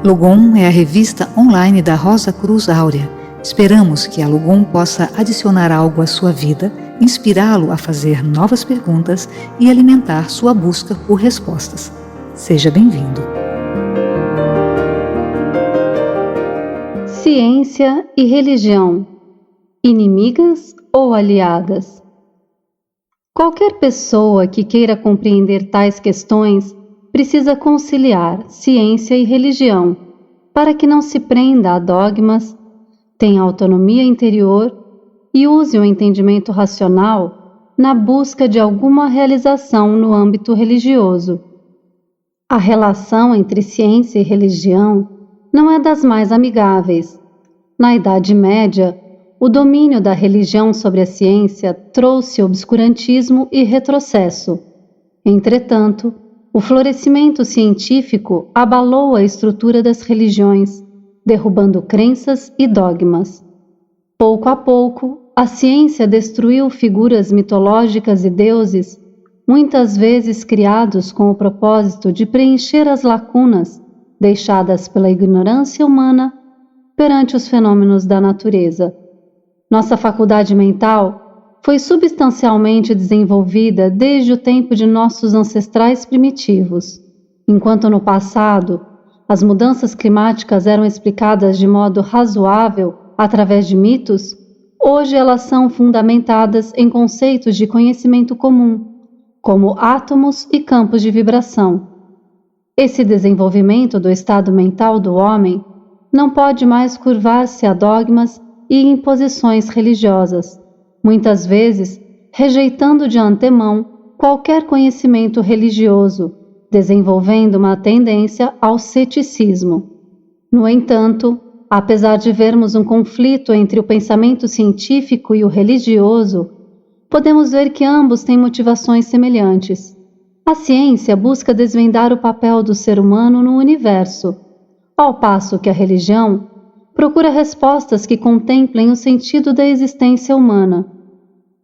Logom é a revista online da Rosa Cruz Áurea. Esperamos que a Logom possa adicionar algo à sua vida, inspirá-lo a fazer novas perguntas e alimentar sua busca por respostas. Seja bem-vindo. Ciência e religião, inimigas ou aliadas? Qualquer pessoa que queira compreender tais questões precisa conciliar ciência e religião para que não se prenda a dogmas, tenha autonomia interior e use o entendimento racional na busca de alguma realização no âmbito religioso. A relação entre ciência e religião não é das mais amigáveis. Na Idade Média, o domínio da religião sobre a ciência trouxe obscurantismo e retrocesso. Entretanto, o florescimento científico abalou a estrutura das religiões, derrubando crenças e dogmas. Pouco a pouco, a ciência destruiu figuras mitológicas e deuses, muitas vezes criados com o propósito de preencher as lacunas deixadas pela ignorância humana perante os fenômenos da natureza. Nossa faculdade mental foi substancialmente desenvolvida desde o tempo de nossos ancestrais primitivos. Enquanto no passado, as mudanças climáticas eram explicadas de modo razoável através de mitos, hoje elas são fundamentadas em conceitos de conhecimento comum, como átomos e campos de vibração. Esse desenvolvimento do estado mental do homem não pode mais curvar-se a dogmas e imposições religiosas, muitas vezes rejeitando de antemão qualquer conhecimento religioso, desenvolvendo uma tendência ao ceticismo. No entanto, apesar de vermos um conflito entre o pensamento científico e o religioso, podemos ver que ambos têm motivações semelhantes. A ciência busca desvendar o papel do ser humano no universo, ao passo que a religião procura respostas que contemplem o sentido da existência humana.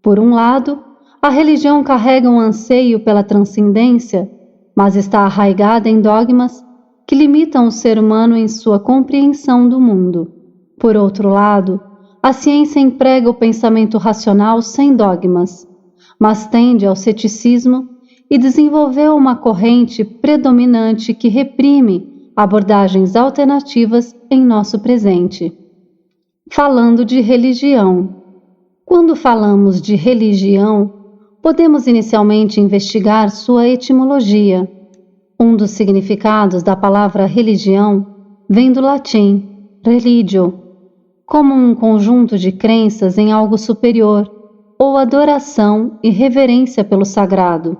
Por um lado, a religião carrega um anseio pela transcendência, mas está arraigada em dogmas que limitam o ser humano em sua compreensão do mundo. Por outro lado, a ciência emprega o pensamento racional sem dogmas, mas tende ao ceticismo e desenvolveu uma corrente predominante que reprime abordagens alternativas em nosso presente. Falando de religião. Quando falamos de religião, podemos inicialmente investigar sua etimologia. Um dos significados da palavra religião vem do latim religio, como um conjunto de crenças em algo superior, ou adoração e reverência pelo sagrado.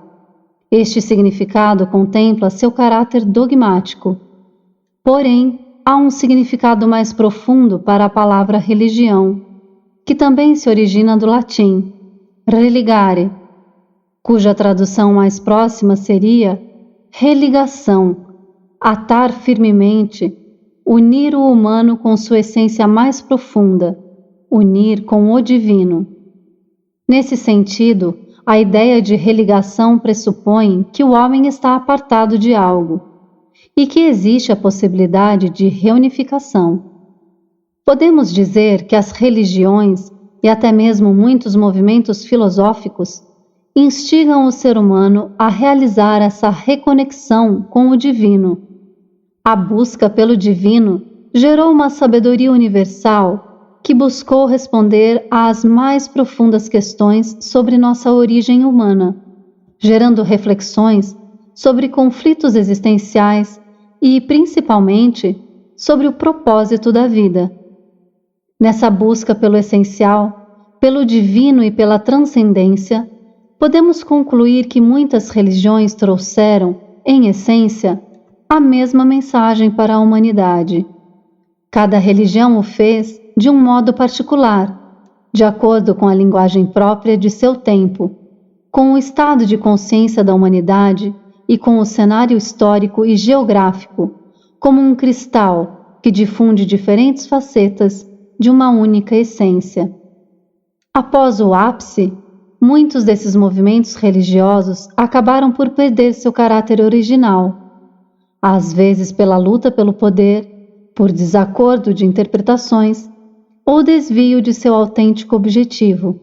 Este significado contempla seu caráter dogmático. Porém, há um significado mais profundo para a palavra religião, que também se origina do latim, religare, cuja tradução mais próxima seria religação, atar firmemente, unir o humano com sua essência mais profunda, unir com o divino. Nesse sentido, a ideia de religação pressupõe que o homem está apartado de algo e que existe a possibilidade de reunificação. Podemos dizer que as religiões e até mesmo muitos movimentos filosóficos instigam o ser humano a realizar essa reconexão com o divino. A busca pelo divino gerou uma sabedoria universal que buscou responder às mais profundas questões sobre nossa origem humana, gerando reflexões sobre conflitos existenciais e, principalmente, sobre o propósito da vida. Nessa busca pelo essencial, pelo divino e pela transcendência, podemos concluir que muitas religiões trouxeram, em essência, a mesma mensagem para a humanidade. Cada religião o fez de um modo particular, de acordo com a linguagem própria de seu tempo, com o estado de consciência da humanidade e com o cenário histórico e geográfico, como um cristal que difunde diferentes facetas de uma única essência. Após o ápice, muitos desses movimentos religiosos acabaram por perder seu caráter original, às vezes pela luta pelo poder, por desacordo de interpretações ou desvio de seu autêntico objetivo.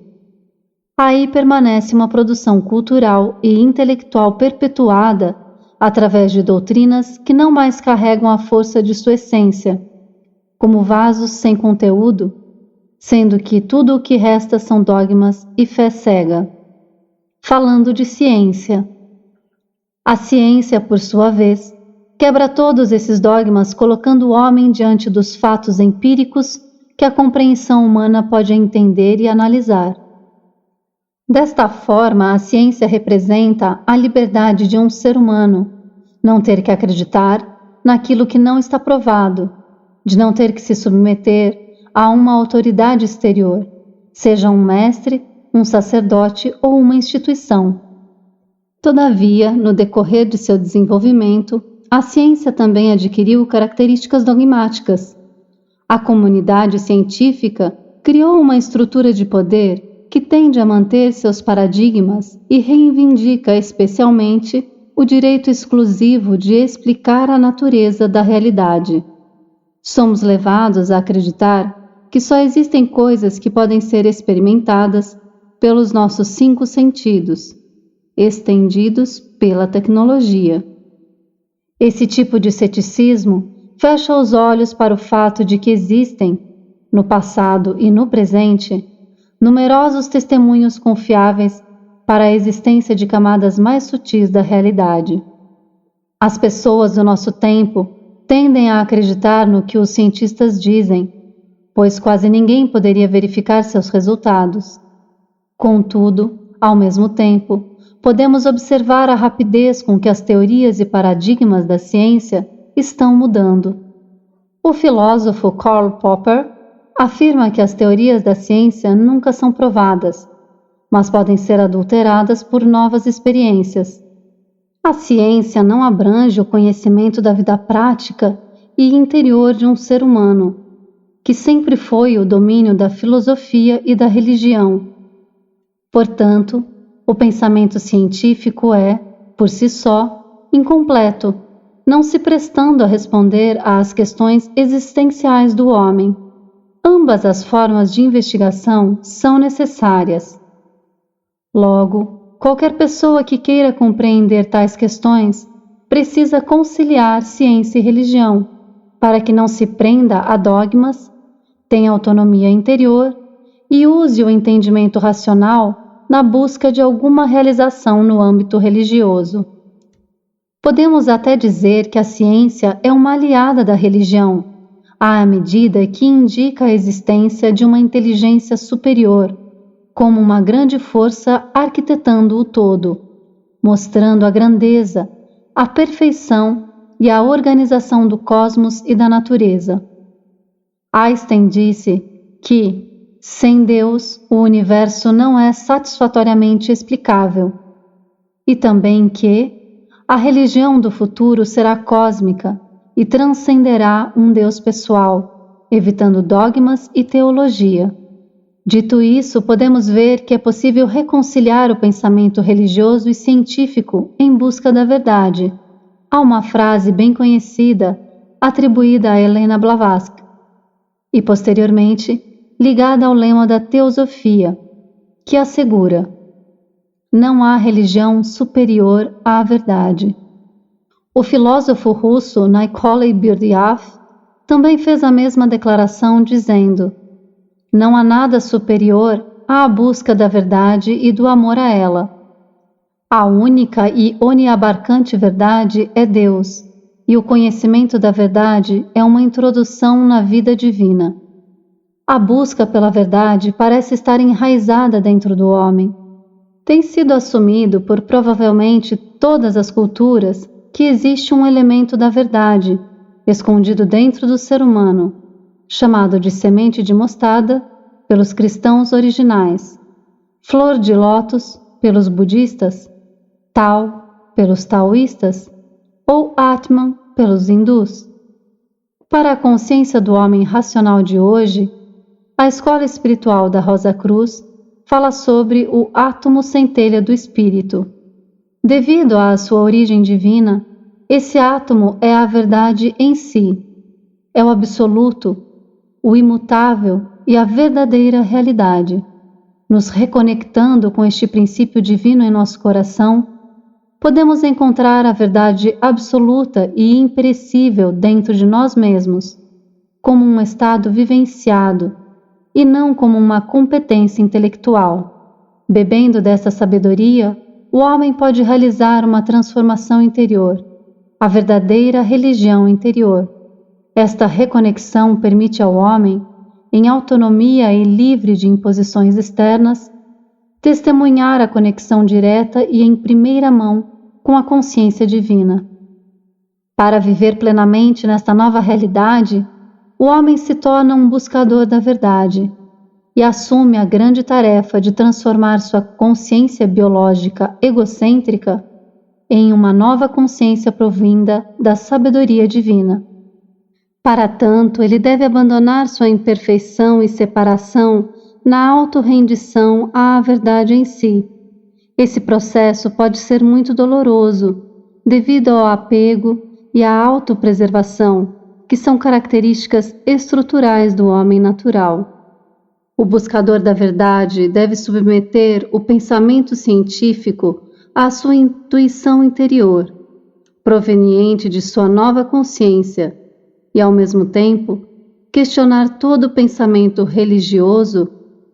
Aí permanece uma produção cultural e intelectual perpetuada através de doutrinas que não mais carregam a força de sua essência, como vasos sem conteúdo, sendo que tudo o que resta são dogmas e fé cega. Falando de ciência. A ciência, por sua vez, quebra todos esses dogmas colocando o homem diante dos fatos empíricos que a compreensão humana pode entender e analisar. Desta forma, a ciência representa a liberdade de um ser humano, não ter que acreditar naquilo que não está provado, de não ter que se submeter a uma autoridade exterior, seja um mestre, um sacerdote ou uma instituição. Todavia, no decorrer de seu desenvolvimento, a ciência também adquiriu características dogmáticas. A comunidade científica criou uma estrutura de poder que tende a manter seus paradigmas e reivindica especialmente o direito exclusivo de explicar a natureza da realidade. Somos levados a acreditar que só existem coisas que podem ser experimentadas pelos nossos 5 sentidos, estendidos pela tecnologia. Esse tipo de ceticismo fecha os olhos para o fato de que existem, no passado e no presente, numerosos testemunhos confiáveis para a existência de camadas mais sutis da realidade. As pessoas do nosso tempo tendem a acreditar no que os cientistas dizem, pois quase ninguém poderia verificar seus resultados. Contudo, ao mesmo tempo, podemos observar a rapidez com que as teorias e paradigmas da ciência estão mudando. O filósofo Karl Popper afirma que as teorias da ciência nunca são provadas, mas podem ser adulteradas por novas experiências. A ciência não abrange o conhecimento da vida prática e interior de um ser humano, que sempre foi o domínio da filosofia e da religião. Portanto, o pensamento científico é, por si só, incompleto, não se prestando a responder às questões existenciais do homem. Ambas as formas de investigação são necessárias. Logo, qualquer pessoa que queira compreender tais questões precisa conciliar ciência e religião, para que não se prenda a dogmas, tenha autonomia interior e use o entendimento racional na busca de alguma realização no âmbito religioso. Podemos até dizer que a ciência é uma aliada da religião, à medida que indica a existência de uma inteligência superior, como uma grande força arquitetando o todo, mostrando a grandeza, a perfeição e a organização do cosmos e da natureza. Einstein disse que, sem Deus, o universo não é satisfatoriamente explicável, e também que a religião do futuro será cósmica e transcenderá um Deus pessoal, evitando dogmas e teologia. Dito isso, podemos ver que é possível reconciliar o pensamento religioso e científico em busca da verdade. Há uma frase bem conhecida, atribuída a Helena Blavatsky, e posteriormente ligada ao lema da teosofia, que assegura: não há religião superior à verdade. O filósofo russo Nikolai Berdyaev também fez a mesma declaração dizendo: não há nada superior à busca da verdade e do amor a ela. A única e oniabarcante verdade é Deus, e o conhecimento da verdade é uma introdução na vida divina. A busca pela verdade parece estar enraizada dentro do homem. Tem sido assumido por provavelmente todas as culturas que existe um elemento da verdade, escondido dentro do ser humano, chamado de semente de mostarda pelos cristãos originais, flor de lótus pelos budistas, Tao pelos taoístas ou Atman pelos hindus. Para a consciência do homem racional de hoje, a escola espiritual da Rosa Cruz fala sobre o átomo centelha do espírito. Devido à sua origem divina, esse átomo é a verdade em si. é o absoluto, o imutável e a verdadeira realidade. Nos reconectando com este princípio divino em nosso coração, podemos encontrar a verdade absoluta e imperecível dentro de nós mesmos, como um estado vivenciado e não como uma competência intelectual. Bebendo dessa sabedoria, o homem pode realizar uma transformação interior, a verdadeira religião interior. Esta reconexão permite ao homem, em autonomia e livre de imposições externas, testemunhar a conexão direta e em primeira mão com a consciência divina. Para viver plenamente nesta nova realidade, o homem se torna um buscador da verdade e assume a grande tarefa de transformar sua consciência biológica egocêntrica em uma nova consciência provinda da sabedoria divina. Para tanto, ele deve abandonar sua imperfeição e separação na autorrendição à verdade em si. Esse processo pode ser muito doloroso, devido ao apego e à autopreservação, que são características estruturais do homem natural. O buscador da verdade deve submeter o pensamento científico à sua intuição interior, proveniente de sua nova consciência, e, ao mesmo tempo, questionar todo o pensamento religioso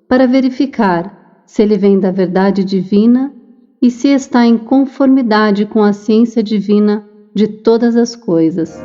para verificar se ele vem da verdade divina e se está em conformidade com a ciência divina de todas as coisas.